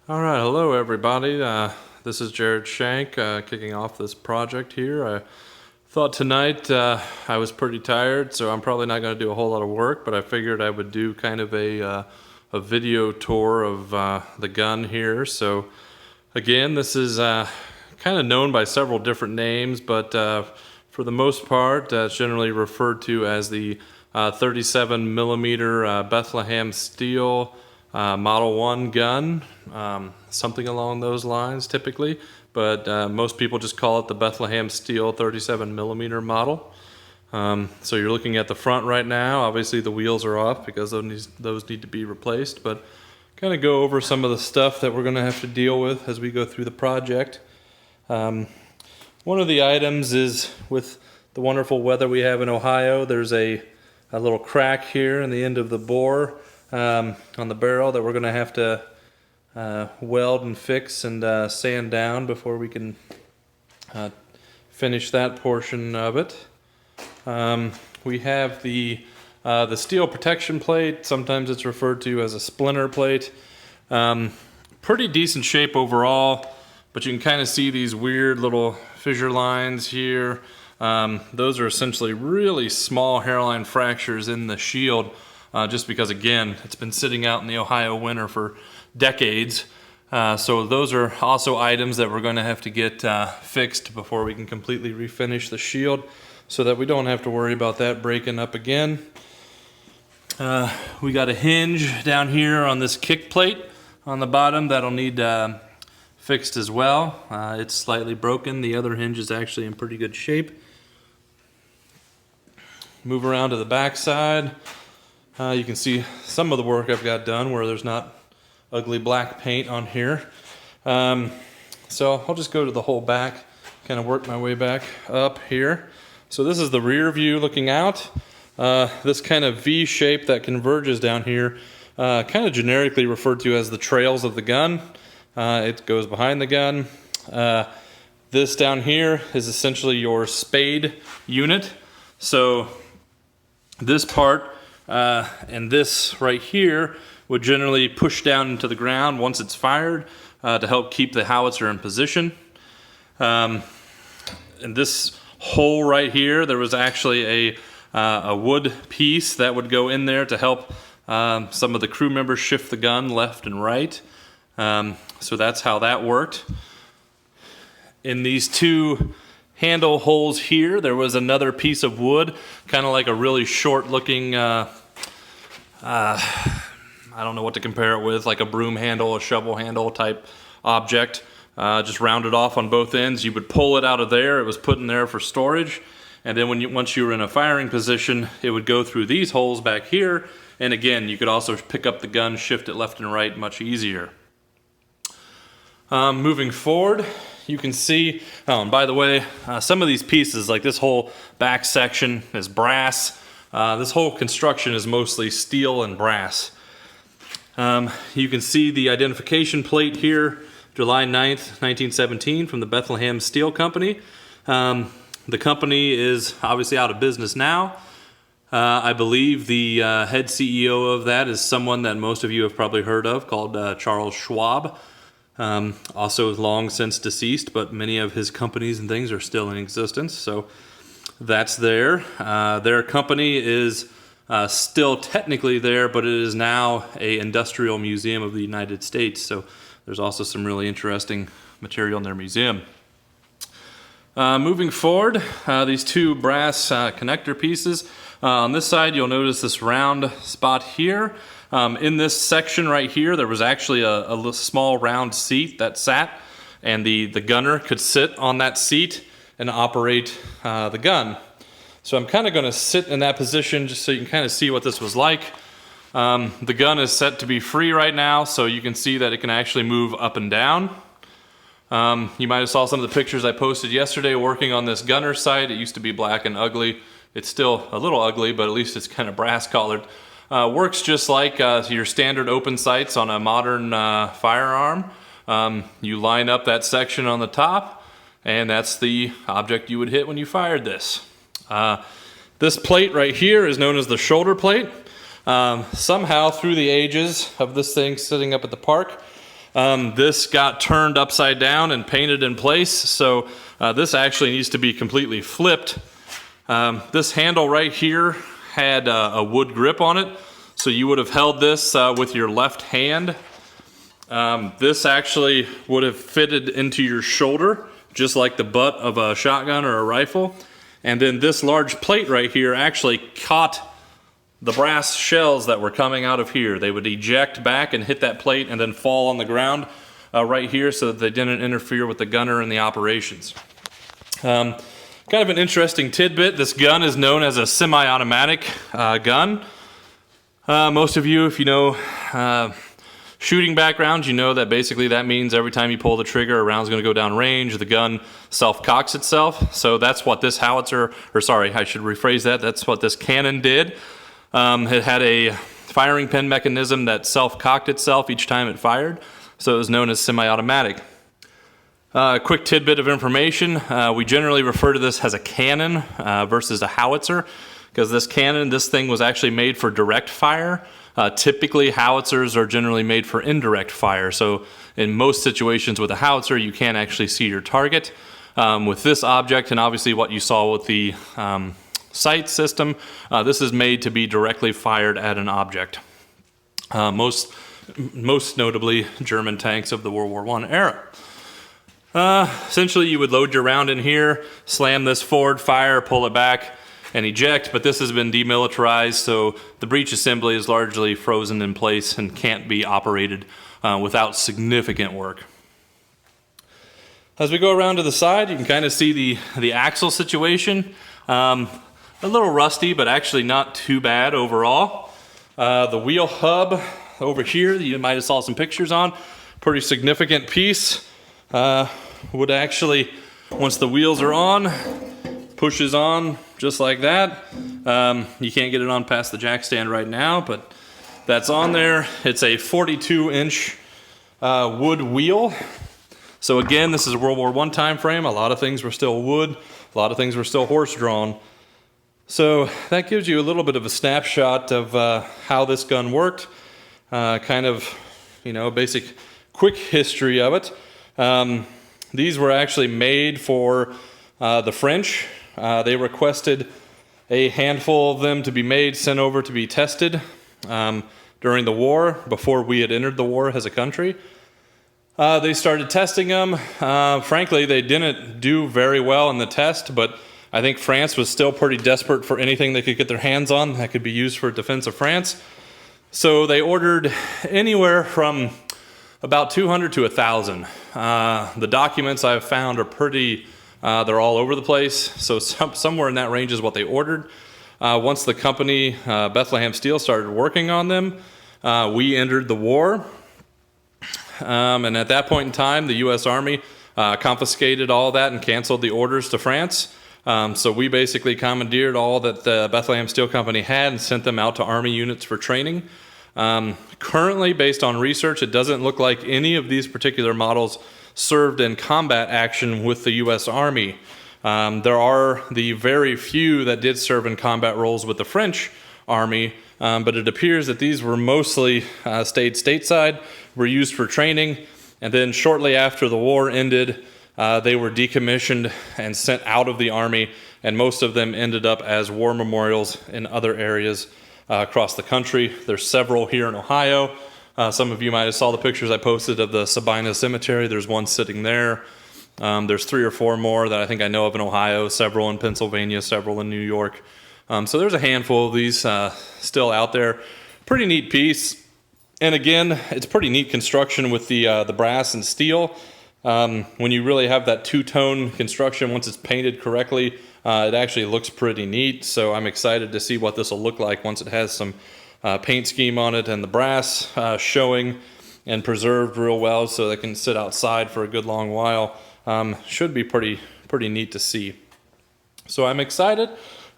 All right, hello everybody. This is Jared Shank kicking off this project here. I thought tonight I was pretty tired, so I'm probably not going to do a whole lot of work, but I figured I would do kind of a video tour of the gun here. So again, this is kind of known by several different names, but for the most part, it's generally referred to as the 37 millimeter Bethlehem steel Model 1 gun, something along those lines typically, but most people just call it the Bethlehem steel 37 millimeter model. So you're looking at the front right now. Obviously the wheels are off because those need to be replaced, but kind of go over some of the stuff that we're going to have to deal with as we go through the project. One of the items is, with the wonderful weather we have in Ohio, there's a little crack here in the end of the bore on the barrel that we're going to have to weld and fix and sand down before we can finish that portion of it. We have the steel protection plate. Sometimes it's referred to as a splinter plate. Pretty decent shape overall, but you can kind of see these weird little fissure lines here. Those are essentially really small hairline fractures in the shield, just because, again, it's been sitting out in the Ohio winter for decades. So those are also items that we're going to have to get fixed before we can completely refinish the shield, so that we don't have to worry about that breaking up again. We got a hinge down here on this kick plate on the bottom that'll need fixed as well. It's slightly broken. The other hinge is actually in pretty good shape. Move around to the back side. You can see some of the work I've got done where there's not ugly black paint on here. So I'll just go to the whole back, kind of work my way back up here. So this is the rear view looking out. This kind of V shape that converges down here, kind of generically referred to as the trails of the gun. It goes behind the gun. This down here is essentially your spade unit. So this part and this right here would generally push down into the ground once it's fired to help keep the howitzer in position. And this hole right here, there was actually a wood piece that would go in there to help some of the crew members shift the gun left and right. So that's how that worked. In these two handle holes here, there was another piece of wood, kind of like a really short looking, I don't know what to compare it with, like a broom handle, a shovel handle type object, just rounded off on both ends. You would pull it out of there. It was put in there for storage. And then once you were in a firing position, it would go through these holes back here. And again, you could also pick up the gun, shift it left and right much easier. Moving forward, you can see, oh, and by the way, some of these pieces, like this whole back section, is brass. This whole construction is mostly steel and brass. You can see the identification plate here, July 9th, 1917, from the Bethlehem Steel Company. The company is obviously out of business now. I believe the head CEO of that is someone that most of you have probably heard of, called Charles Schwab. Also long since deceased, but many of his companies and things are still in existence. So that's there. Their company is still technically there, but it is now an industrial museum of the United States. So there's also some really interesting material in their museum. Moving forward, these two brass connector pieces. On this side, you'll notice this round spot here. In this section right here, there was actually a small round seat that sat, and the gunner could sit on that seat and operate the gun. So I'm kind of going to sit in that position just so you can kind of see what this was like. The gun is set to be free right now, so you can see that it can actually move up and down. You might have saw some of the pictures I posted yesterday working on this gunner sight. It used to be black and ugly. It's still a little ugly, but at least it's kind of brass colored. Works just like your standard open sights on a modern firearm. You line up that section on the top, and that's the object you would hit when you fired this. This plate right here is known as the shoulder plate. Somehow through the ages of this thing sitting up at the park, This got turned upside down and painted in place, so this actually needs to be completely flipped. This handle right here had a wood grip on it, so you would have held this with your left hand. This actually would have fitted into your shoulder, just like the butt of a shotgun or a rifle. And then this large plate right here actually caught the brass shells that were coming out of here. They would eject back and hit that plate and then fall on the ground right here so that they didn't interfere with the gunner and the operations. Kind of an interesting tidbit, this gun is known as a semi-automatic gun. Most of you, if you know shooting backgrounds, you know that basically that means every time you pull the trigger, a round's going to go down range, the gun self-cocks itself. So that's what this howitzer, or sorry, I should rephrase that, that's what this cannon did. It had a firing pin mechanism that self-cocked itself each time it fired, so it was known as semi-automatic. Quick tidbit of information, we generally refer to this as a cannon versus a howitzer, because this thing was actually made for direct fire. Typically, howitzers are generally made for indirect fire, so in most situations with a howitzer, you can't actually see your target. With this object, and obviously what you saw with the sight system, this is made to be directly fired at an object. Most notably, German tanks of the World War I era. Essentially, you would load your round in here, slam this forward, fire, pull it back, and eject, but this has been demilitarized, so the breech assembly is largely frozen in place and can't be operated without significant work. As we go around to the side, you can kind of see the axle situation. A little rusty, but actually not too bad overall. The wheel hub over here, you might have saw some pictures on, pretty significant piece. Would actually, once the wheels are on, pushes on just like that. You can't get it on past the jack stand right now, but that's on there. It's a 42-inch wood wheel. So again, this is a World War I time frame. A lot of things were still wood. A lot of things were still horse-drawn. So that gives you a little bit of a snapshot of how this gun worked. Kind of, basic quick history of it. These were actually made for the French. They requested a handful of them to be made, sent over to be tested during the war, before we had entered the war as a country. They started testing them. Frankly, they didn't do very well in the test, but I think France was still pretty desperate for anything they could get their hands on that could be used for defense of France. So they ordered anywhere from about 200 to 1,000. The documents I've found are pretty... they're all over the place, so somewhere in that range is what they ordered. Once the company, Bethlehem Steel, started working on them, we entered the war. And at that point in time, the U.S. Army confiscated all that and canceled the orders to France. So we basically commandeered all that the Bethlehem Steel Company had and sent them out to Army units for training. Currently, based on research, it doesn't look like any of these particular models served in combat action with the U.S. Army. There are the very few that did serve in combat roles with the French Army, but it appears that these were mostly stayed stateside, were used for training, and then shortly after the war ended, they were decommissioned and sent out of the Army, and most of them ended up as war memorials in other areas across the country. There's several here in Ohio. Some of you might have saw the pictures I posted of the Sabina Cemetery. There's one sitting there. There's 3 or 4 more that I think I know of in Ohio, several in Pennsylvania, several in New York. So there's a handful of these still out there. Pretty neat piece. And again, it's pretty neat construction with the brass and steel. When you really have that two-tone construction, once it's painted correctly, it actually looks pretty neat. So I'm excited to see what this will look like once it has some paint scheme on it and the brass showing and preserved real well so they can sit outside for a good long while. Should be pretty neat to see. So I'm excited.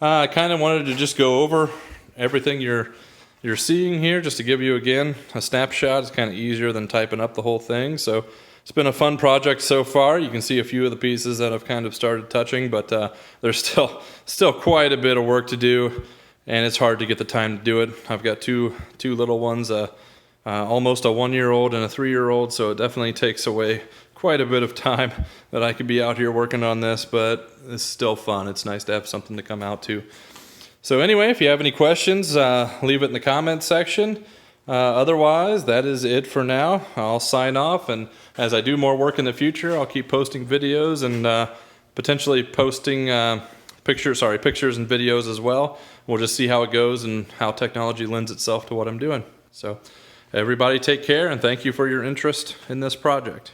I kind of wanted to just go over everything you're seeing here, just to give you again a snapshot. It's kind of easier than typing up the whole thing. So it's been a fun project so far. You can see a few of the pieces that I've kind of started touching, but there's still quite a bit of work to do, and it's hard to get the time to do it. I've got two little ones, almost a 1-year-old and a 3-year-old, so it definitely takes away quite a bit of time that I could be out here working on this, but it's still fun. It's nice to have something to come out to. So anyway, if you have any questions, leave it in the comments section. Otherwise, that is it for now. I'll sign off, and as I do more work in the future, I'll keep posting videos and potentially posting pictures and videos as well. We'll just see how it goes and how technology lends itself to what I'm doing. So everybody take care, and thank you for your interest in this project.